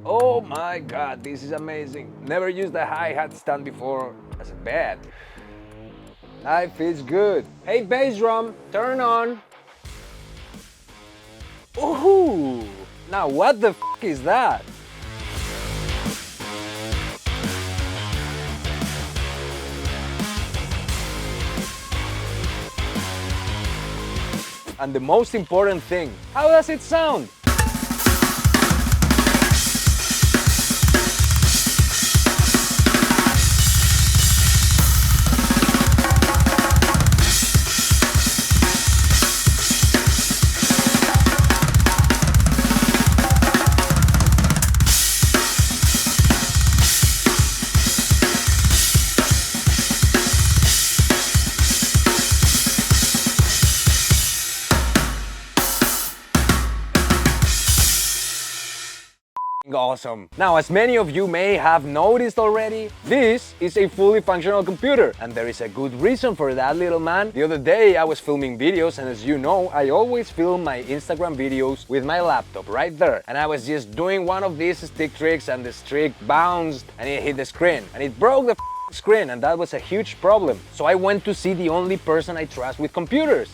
Oh my god, this is amazing. Never used a hi-hat stand before as a bed. Life feels good. Hey bass drum, turn on. Ooh! Now what the f is that? And the most important thing, how does it sound? Awesome. Now, as many of you may have noticed already, this is a fully functional computer, and there is a good reason for that, little man. The other day I was filming videos, and as you know, I always film my Instagram videos with my laptop right there, and I was just doing one of these stick tricks and the stick bounced and it hit the screen and it broke the screen, and that was a huge problem. So I went to see the only person I trust with computers,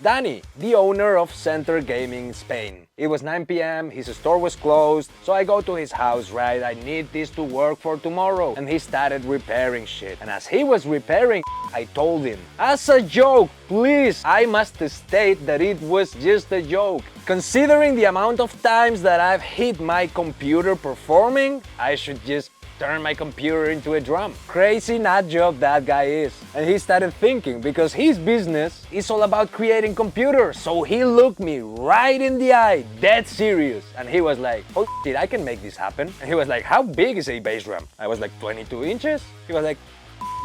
Danny, the owner of Center Gaming Spain. It was 9 p.m, his store was closed, so I go to his house, right? I need this to work for tomorrow. And he started repairing shit. And as he was repairing, I told him, as a joke, please, I must state that it was just a joke. Considering the amount of times that I've hit my computer performing, I should just turn my computer into a drum. Crazy nut job that guy is. And he started thinking, because his business is all about creating computers. So he looked me right in the eye, dead serious. And he was like, oh shit, I can make this happen. And he was like, how big is a bass drum? I was like, 22 inches? He was like,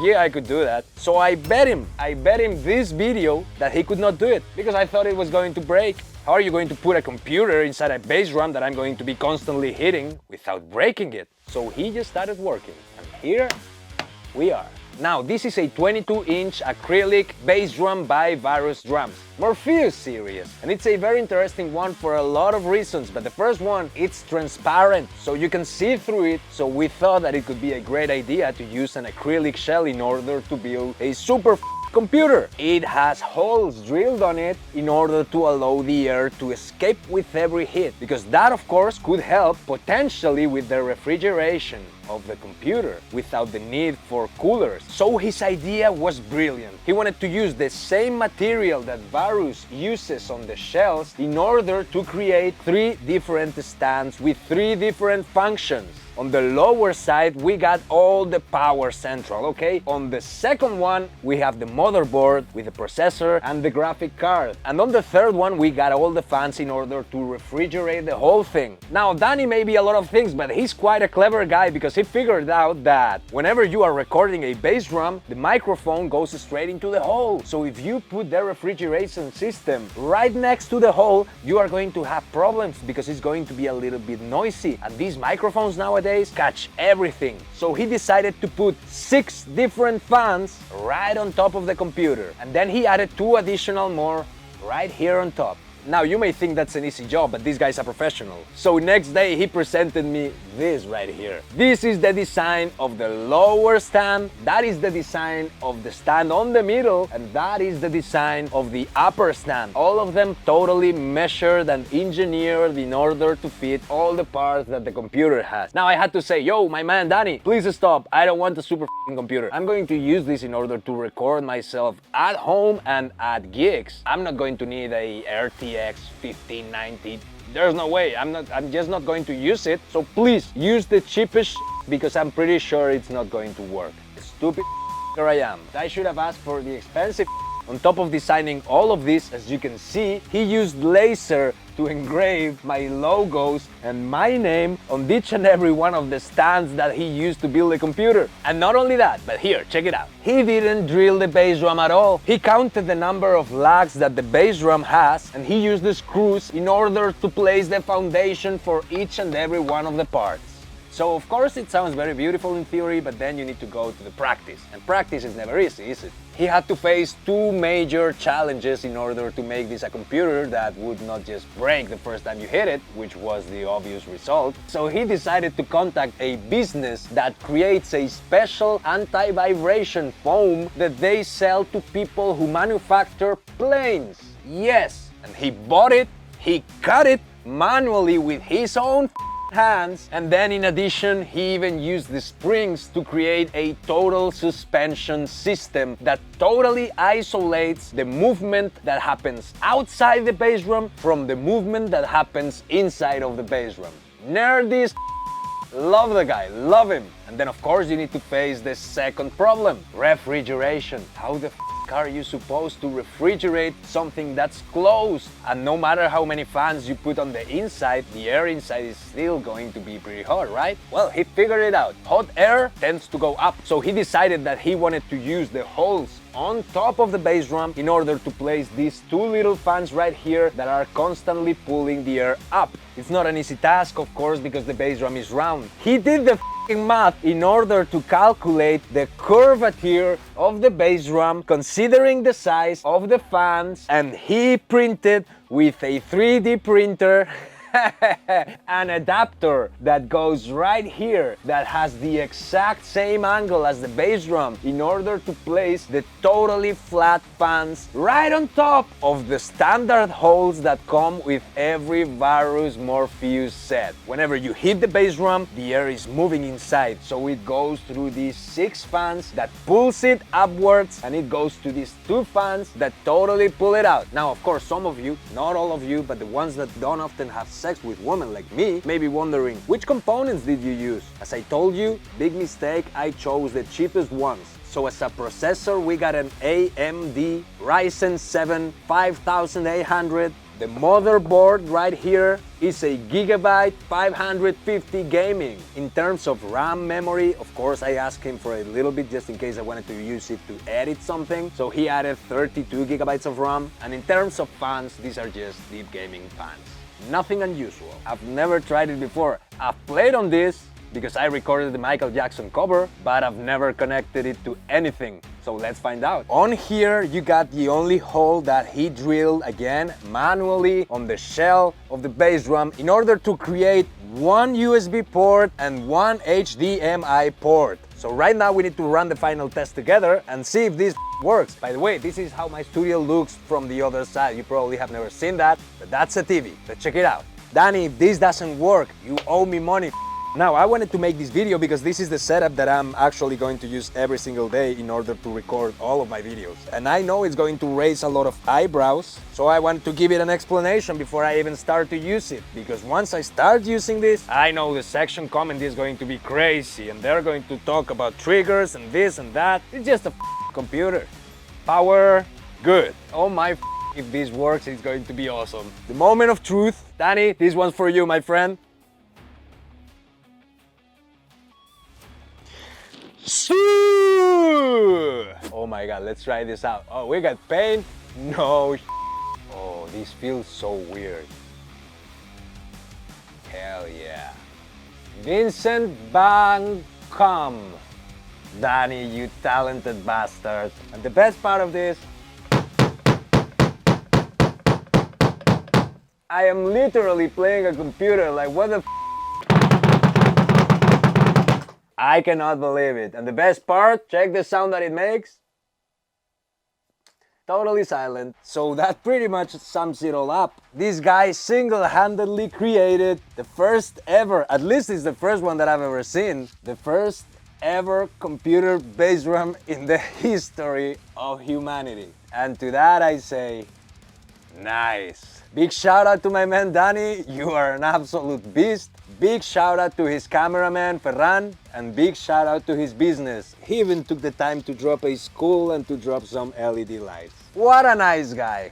yeah, I could do that. So I bet him this video that he could not do it, because I thought it was going to break. How are you going to put a computer inside a bass drum that I'm going to be constantly hitting without breaking it? So he just started working, and here we are. Now, this is a 22-inch acrylic bass drum by VARUS drums, Morpheus series, and it's a very interesting one for a lot of reasons, but the first one, it's transparent, so you can see through it, so we thought that it could be a great idea to use an acrylic shell in order to build a super computer. It has holes drilled on it in order to allow the air to escape with every hit, because that of course could help potentially with the refrigeration of the computer without the need for coolers. So his idea was brilliant. He wanted to use the same material that VARUS uses on the shells in order to create 3 different stands with 3 different functions. On the lower side, we got all the power central, okay? On the second one, we have the motherboard with the processor and the graphic card. And on the third one, we got all the fans in order to refrigerate the whole thing. Now, Danny may be a lot of things, but he's quite a clever guy, because he figured out that whenever you are recording a bass drum, the microphone goes straight into the hole. So if you put the refrigeration system right next to the hole, you are going to have problems, because it's going to be a little bit noisy. And these microphones nowadays catch everything. So he decided to put 6 different fans right on top of the computer. And then he added 2 additional more right here on top. Now, you may think that's an easy job, but this guy's a professional. So next day he presented me this right here. This is the design of the lower stand, that is the design of the stand on the middle, and that is the design of the upper stand. All of them totally measured and engineered in order to fit all the parts that the computer has. Now I had to say, yo, my man Danny, please stop. I don't want a super computer. I'm going to use this in order to record myself at home and at gigs. I'm not going to need a RTX 1590. There's no way. I'm just not going to use it. So please use the cheapest because I'm pretty sure it's not going to work. Stupid here I am. I should have asked for the expensive. On top of designing all of this, as you can see, he used laser to engrave my logos and my name on each and every one of the stands that he used to build the computer. And not only that, but here, check it out. He didn't drill the bass drum at all. He counted the number of lugs that the bass drum has, and he used the screws in order to place the foundation for each and every one of the parts. So of course it sounds very beautiful in theory, but then you need to go to the practice. And practice is never easy, is it? he had to face two major challenges in order to make this a computer that would not just break the first time you hit it, which was the obvious result. So he decided to contact a business that creates a special anti-vibration foam that they sell to people who manufacture planes. Yes, and he bought it, he cut it manually with his own hands, and then in addition he even used the springs to create a total suspension system that totally isolates the movement that happens outside the bass drum from the movement that happens inside of the bass drum. Nerdy, love the guy, love him. And then of course you need to face the second problem, refrigeration. How the are you supposed to refrigerate something that's closed? And no matter how many fans you put on the inside, the air inside is still going to be pretty hot, right? Well, he figured it out. Hot air tends to go up, so he decided that he wanted to use the holes on top of the bass drum in order to place these two little fans right here that are constantly pulling the air up. It's not an easy task, of course, because the bass drum is round. He did the math in order to calculate the curvature of the bass drum considering the size of the fans, and he printed with a 3D printer an adapter that goes right here that has the exact same angle as the bass drum in order to place the totally flat fans right on top of the standard holes that come with every VARUS Morpheus set. Whenever you hit the bass drum, the air is moving inside, so it goes through these 6 fans that pulls it upwards, and it goes to these 2 fans that totally pull it out. Now of course some of you, not all of you, but the ones that don't often have sex with women like me may be wondering, which components did you use? As I told you, big mistake, I chose the cheapest ones. So as a processor, we got an AMD Ryzen 7 5800. The motherboard right here is a Gigabyte 550 gaming. In terms of RAM memory, of course I asked him for a little bit just in case I wanted to use it to edit something. So he added 32 gigabytes of RAM. And in terms of fans, these are just deep gaming fans. Nothing unusual. I've never tried it before. I've played on this because I recorded the Michael Jackson cover, but I've never connected it to anything. So let's find out. On here, you got the only hole that he drilled again manually on the shell of the bass drum in order to create one USB port and one HDMI port. So right now we need to run the final test together and see if this works. By the way, this is how my studio looks from the other side. You probably have never seen that, but that's a TV. Let's check it out. Danny, if this doesn't work, you owe me money. Now, I wanted to make this video because this is the setup that I'm actually going to use every single day in order to record all of my videos. And I know it's going to raise a lot of eyebrows, so I want to give it an explanation before I even start to use it. Because once I start using this, I know the section comment is going to be crazy and they're going to talk about triggers and this and that. It's just a computer. Power, good. Oh my, if this works, it's going to be awesome. The moment of truth. Danny, this one's for you, my friend. Oh my god, let's try this out. Oh, we got paint? No. Oh, this feels so weird. Hell yeah. Vincent Bancom. Danny, you talented bastard. And the best part of this, I am literally playing a computer. Like, what the I cannot believe it. And the best part, check the sound that it makes. Totally silent. So that pretty much sums it all up. This guy single-handedly created the first ever, at least it's the first one that I've ever seen, the first ever computer bass drum in the history of humanity. And to that I say, nice. Big shout out to my man Danny, you are an absolute beast. Big shout out to his cameraman Ferran, and big shout out to his business. He even took the time to drop a school and to drop some LED lights. What a nice guy.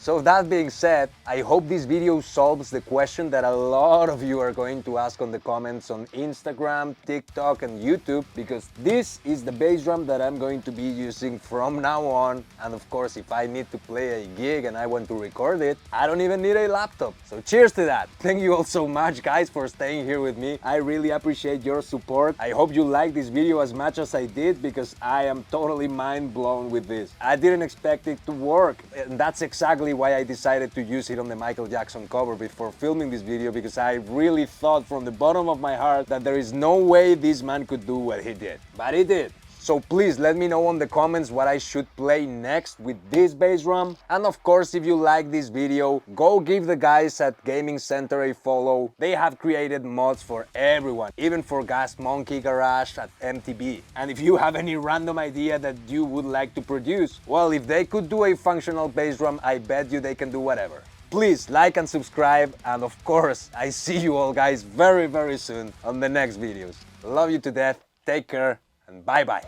So that being said, I hope this video solves the question that a lot of you are going to ask on the comments on Instagram, TikTok and YouTube, because this is the bass drum that I'm going to be using from now on. And of course, if I need to play a gig and I want to record it, I don't even need a laptop. So cheers to that. Thank you all so much guys for staying here with me. I really appreciate your support. I hope you liked this video as much as I did, because I am totally mind blown with this. I didn't expect it to work, and that's exactly why I decided to use it on the Michael Jackson cover before filming this video, because I really thought from the bottom of my heart that there is no way this man could do what he did. But he did. So please let me know in the comments what I should play next with this bass drum. And of course, if you like this video, go give the guys at Gaming Center a follow. They have created mods for everyone, even for Gas Monkey Garage at MTB. And if you have any random idea that you would like to produce, well, if they could do a functional bass drum, I bet you they can do whatever. Please like and subscribe, and of course, I see you all guys very soon on the next videos. Love you to death, take care, and bye bye.